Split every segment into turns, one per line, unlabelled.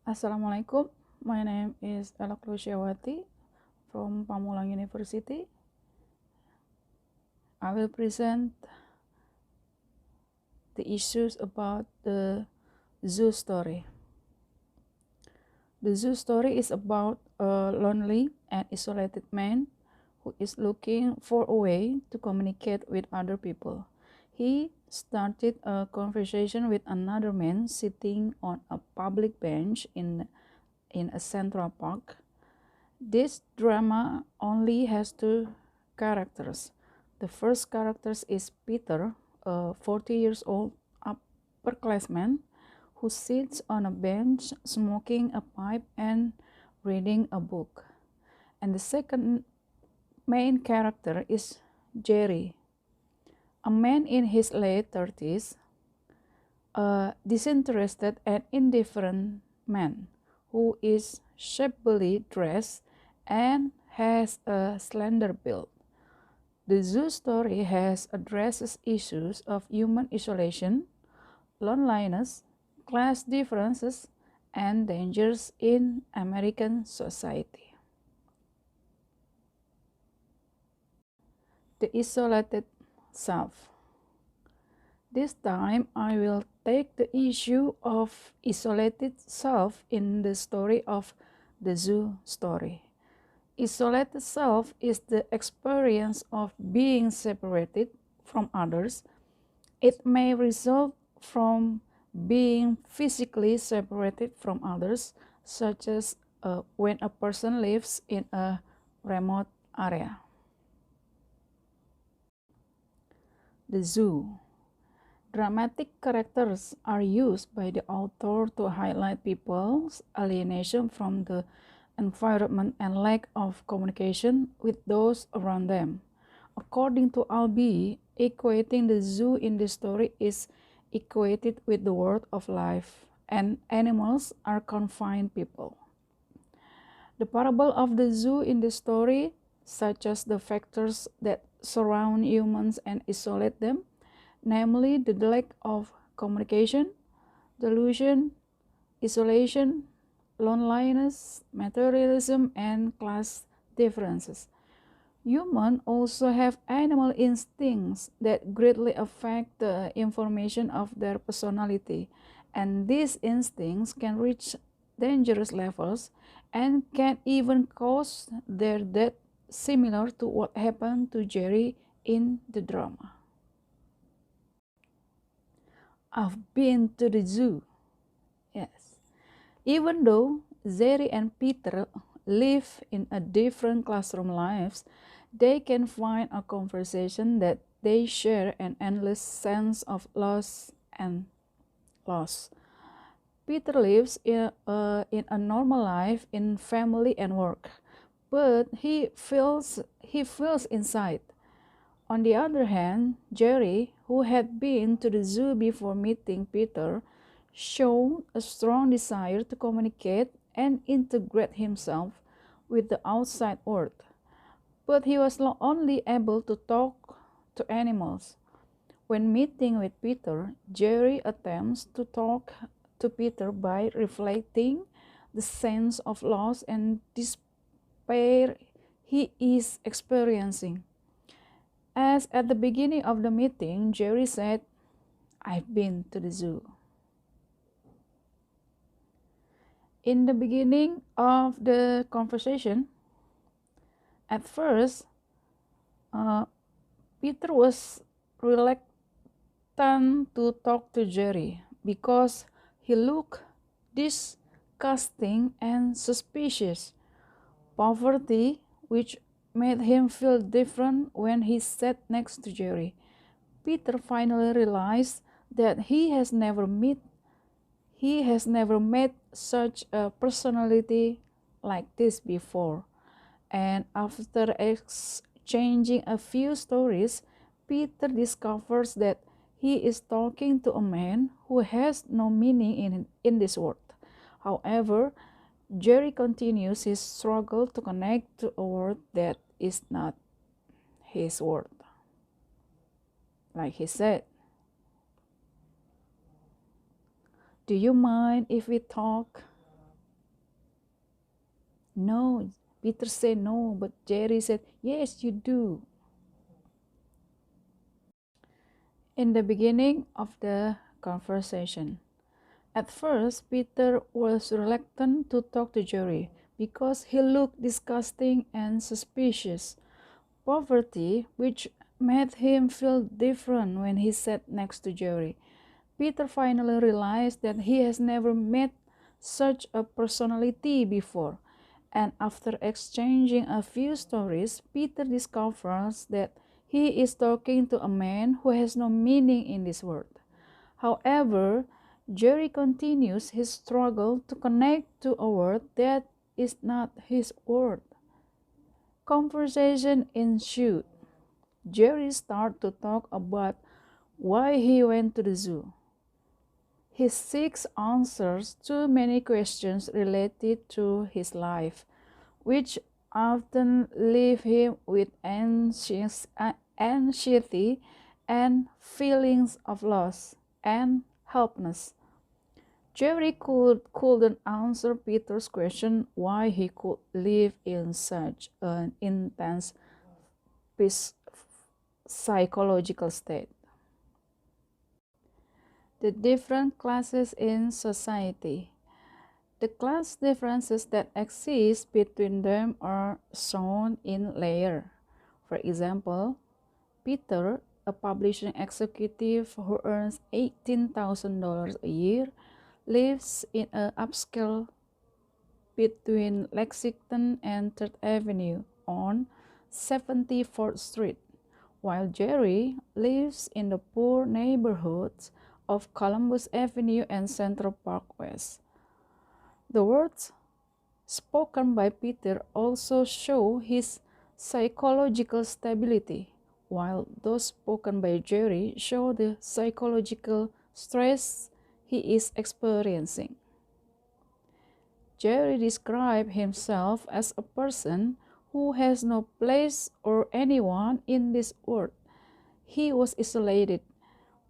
Assalamualaikum, my name is Elok.Lucyawati from Pamulang University. I will present the issues about the zoo story. The zoo story is about a lonely and isolated man who is looking for a way to communicate with other people. He started a conversation with another man sitting on a public bench in a central park. This drama only has two characters. The first character is Peter, a 40 years old upperclassman who sits on a bench smoking a pipe and reading a book. And the second main character is Jerry, a man in his late 30s, a disinterested and indifferent man who is shabbily dressed and has a slender build. The zoo story has addresses issues of human isolation, loneliness, class differences, and dangers in American society. The isolated self. This time I will take the issue of isolated self in the story of the zoo story. Isolated self is the experience of being separated from others. It may result from being physically separated from others, such as when a person lives in a remote area. The zoo. Dramatic characters are used by the author to highlight people's alienation from the environment and lack of communication with those around them. According to Albi, equating the zoo in the story is equated with the world of life, and animals are confined people. The parable of the zoo in the story, such as the factors that surround humans and isolate them, namely the lack of communication, delusion, isolation, loneliness, materialism, and class differences. Humans also have animal instincts that greatly affect the information of their personality, and these instincts can reach dangerous levels and can even cause their death, similar to what happened to Jerry in the drama. I've been to the zoo. Yes. Even though Jerry and Peter live in a different classroom lives, they can find a conversation that they share an endless sense of loss and loss. Peter lives in a normal life in family and work, but he feels inside. On the other hand, Jerry, who had been to the zoo before meeting Peter, showed a strong desire to communicate and integrate himself with the outside world. But he was only able to talk to animals. When meeting with Peter, Jerry attempts to talk to Peter by reflecting the sense of loss and despair he is experiencing. As at the beginning of the meeting, Jerry said, "I've been to the zoo." In the beginning of the conversation, at first, Peter was reluctant to talk to Jerry because he looked disgusting and suspicious. Poverty, which made him feel different when he sat next to Jerry. Peter finally realized that he has never met such a personality like this before. And after exchanging a few stories, Peter discovers that he is talking to a man who has no meaning in this world. However, Jerry continues his struggle to connect to a world that is not his world. Like he said, "Do you mind if we talk?" No, Peter said no, but Jerry said, yes, you do. In the beginning of the conversation, at first, Peter was reluctant to talk to Jerry because he looked disgusting and suspicious. Poverty, which made him feel different when he sat next to Jerry. Peter finally realized that he has never met such a personality before, and after exchanging a few stories, Peter discovers that he is talking to a man who has no meaning in this world. However, Jerry continues his struggle to connect to a word that is not his word. Conversation ensued. Jerry started to talk about why he went to the zoo. He seeks answers to many questions related to his life, which often leave him with anxiety and feelings of loss and helplessness. Jerry couldn't answer Peter's question why he could live in such an intense psychological state. The different classes in society. The class differences that exist between them are shown in layer. For example, Peter, a publishing executive who earns $18,000 a year, lives in an upscale between Lexington and 3rd Avenue on 74th Street, while Jerry lives in the poor neighborhoods of Columbus Avenue and Central Park West. The words spoken by Peter also show his psychological stability, while those spoken by Jerry show the psychological stress he is experiencing. Jerry described himself as a person who has no place or anyone in this world. He was isolated,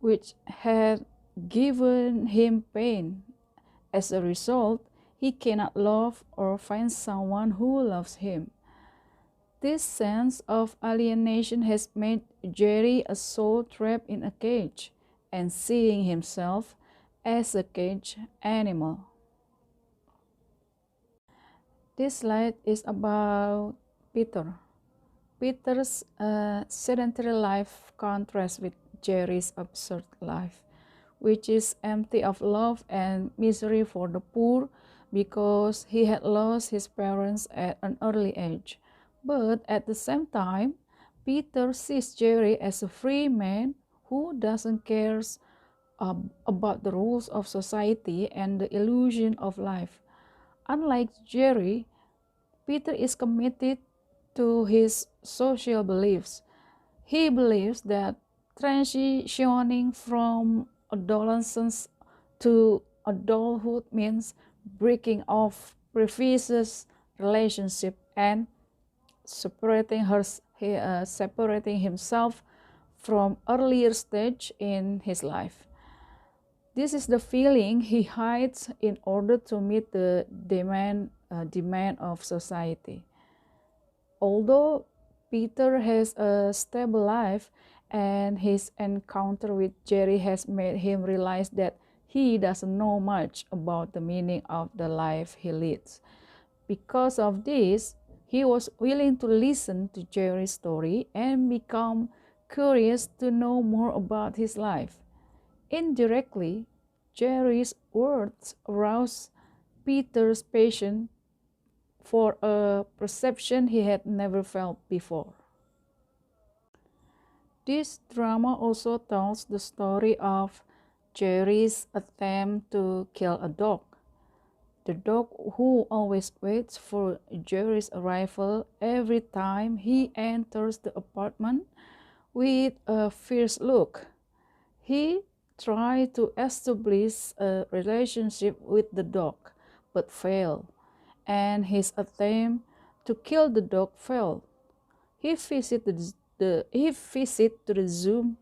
which had given him pain. As a result, he cannot love or find someone who loves him. This sense of alienation has made Jerry a soul trapped in a cage and seeing himself as a caged animal. This slide is about Peter. Peter's sedentary life contrasts with Jerry's absurd life, which is empty of love and misery for the poor because he had lost his parents at an early age. But at the same time, Peter sees Jerry as a free man who doesn't care about the rules of society and the illusion of life. Unlike Jerry, Peter is committed to his social beliefs. He believes that transitioning from adolescence to adulthood means breaking off previous relationship and separating himself from earlier stage in his life. This is the feeling he hides in order to meet the demand of society. Although Peter has a stable life, and his encounter with Jerry has made him realize that he doesn't know much about the meaning of the life he leads. Because of this, he was willing to listen to Jerry's story and become curious to know more about his life. Indirectly, Jerry's words aroused Peter's passion for a perception he had never felt before. This drama also tells the story of Jerry's attempt to kill a dog. The dog who always waits for Jerry's arrival every time he enters the apartment with a fierce look. He tried to establish a relationship with the dog, but failed, and his attempt to kill the dog failed. His visit to the zoo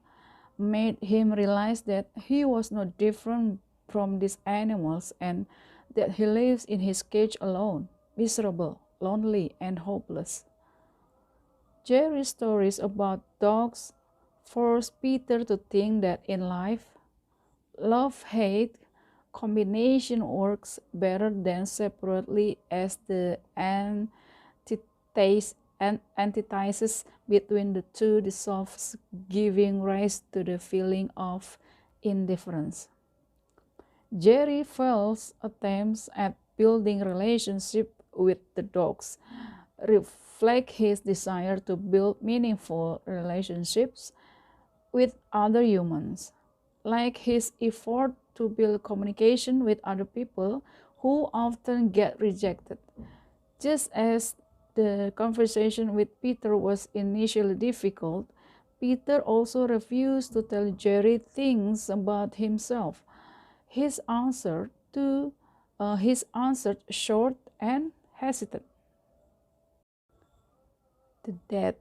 made him realize that he was no different from these animals and that he lives in his cage alone, miserable. lonely and hopeless. Jerry's stories about dogs force Peter to think that in life, love-hate combination works better than separately, as the antithesis between the two dissolves, giving rise to the feeling of indifference. Jerry fails attempts at building relationship with the dogs reflect his desire to build meaningful relationships with other humans, like his effort to build communication with other people who often get rejected. Just as the conversation with Peter was initially difficult, Peter also refused to tell Jerry things about himself. His answer to his answered short and hesitant. The death.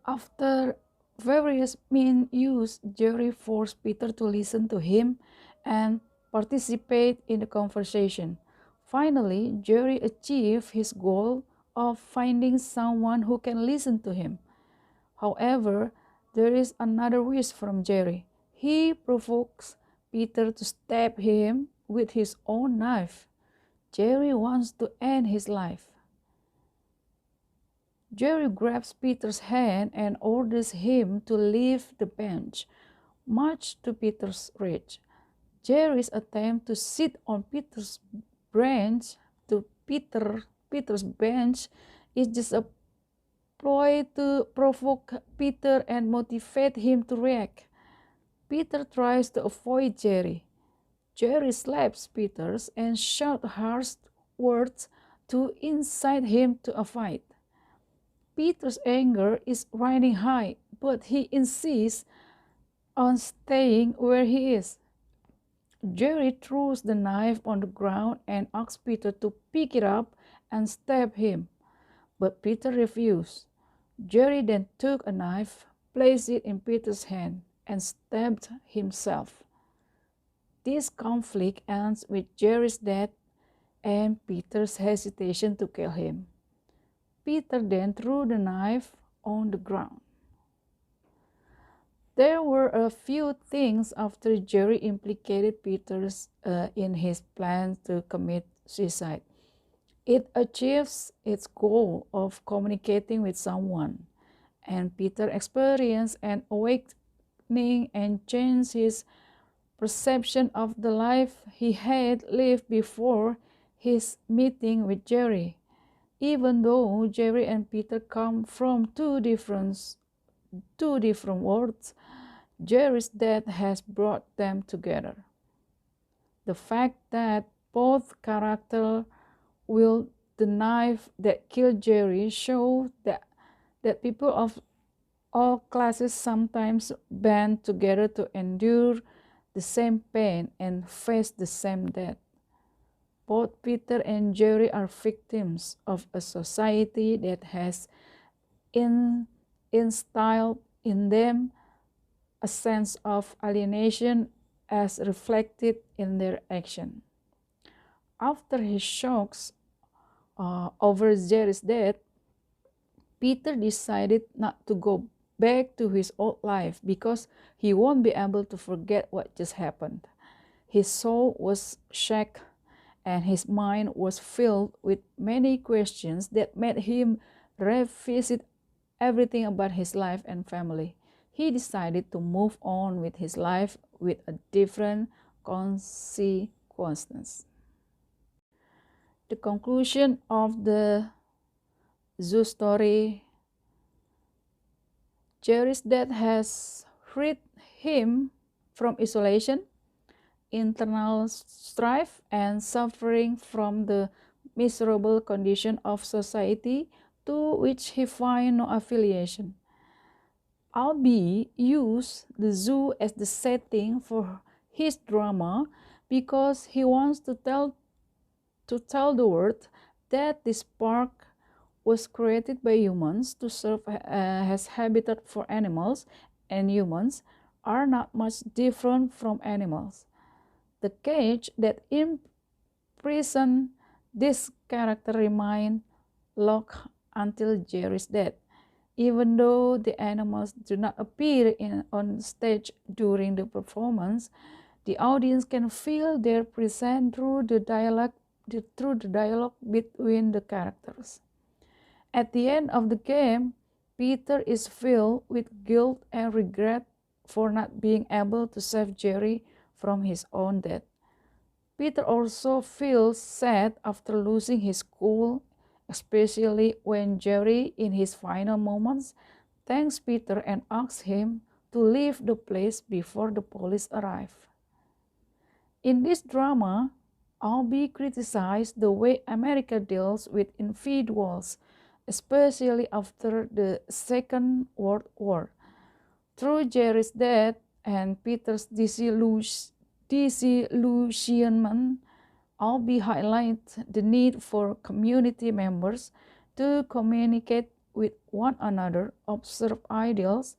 After various means used, Jerry forced Peter to listen to him and participate in the conversation. Finally, Jerry achieved his goal of finding someone who can listen to him. However, there is another wish from Jerry. He provokes Peter to stab him with his own knife. Jerry wants to end his life. Jerry grabs Peter's hand and orders him to leave the bench, much to Peter's rage. Jerry's attempt to sit on bench Peter's bench is just a ploy to provoke Peter and motivate him to react. Peter tries to avoid Jerry. Jerry slaps Peter and shouts harsh words to incite him to a fight. Peter's anger is running high, but he insists on staying where he is. Jerry throws the knife on the ground and asks Peter to pick it up and stab him, but Peter refused. Jerry then took a knife, placed it in Peter's hand, and stabbed himself. This conflict ends with Jerry's death and Peter's hesitation to kill him. Peter then threw the knife on the ground. There were a few things after Jerry implicated Peter in his plan to commit suicide. It achieves its goal of communicating with someone, and Peter experienced an awakening and changed his perception of the life he had lived before his meeting with Jerry. Even though Jerry and Peter come from two different worlds, Jerry's death has brought them together. The fact that both characters wield the knife that killed Jerry shows that people of all classes sometimes band together to endure the same pain and face the same death. Both Peter and Jerry are victims of a society that has instilled in them a sense of alienation as reflected in their action. After his shocks over Jerry's death, Peter decided not to go back to his old life because he won't be able to forget what just happened. His soul was shaken and his mind was filled with many questions that made him revisit everything about his life and family. He decided to move on with his life with a different consequences. The conclusion of the zoo story: Jerry's death has freed him from isolation, internal strife, and suffering from the miserable condition of society to which he finds no affiliation. Albee used the zoo as the setting for his drama because he wants to tell the world that this park was created by humans to serve as habitat for animals, and humans are not much different from animals. The cage that imprisoned This character remained locked until Jerry's death. Even though the animals do not appear on stage during the performance, the audience can feel their presence through the dialogue between the characters. At the end of the game, Peter is filled with guilt and regret for not being able to save Jerry from his own death. Peter also feels sad after losing his cool, especially when Jerry, in his final moments, thanks Peter and asks him to leave the place before the police arrive. In this drama, Albee criticized the way America deals with individuals, especially after the Second World War. Through Jerry's death and Peter's disillusionment, Albee highlights the need for community members to communicate with one another, observe ideals,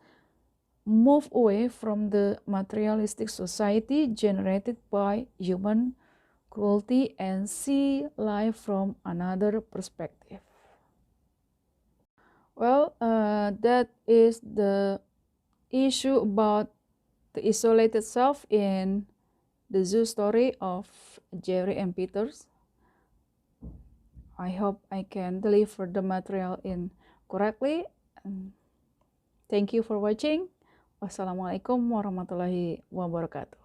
move away from the materialistic society generated by human cruelty, and see life from another perspective. Well, that is the issue about the isolated self in the zoo story of Jerry and Peters. I hope I can deliver the material in correctly. Thank you for watching. Wassalamualaikum warahmatullahi wabarakatuh.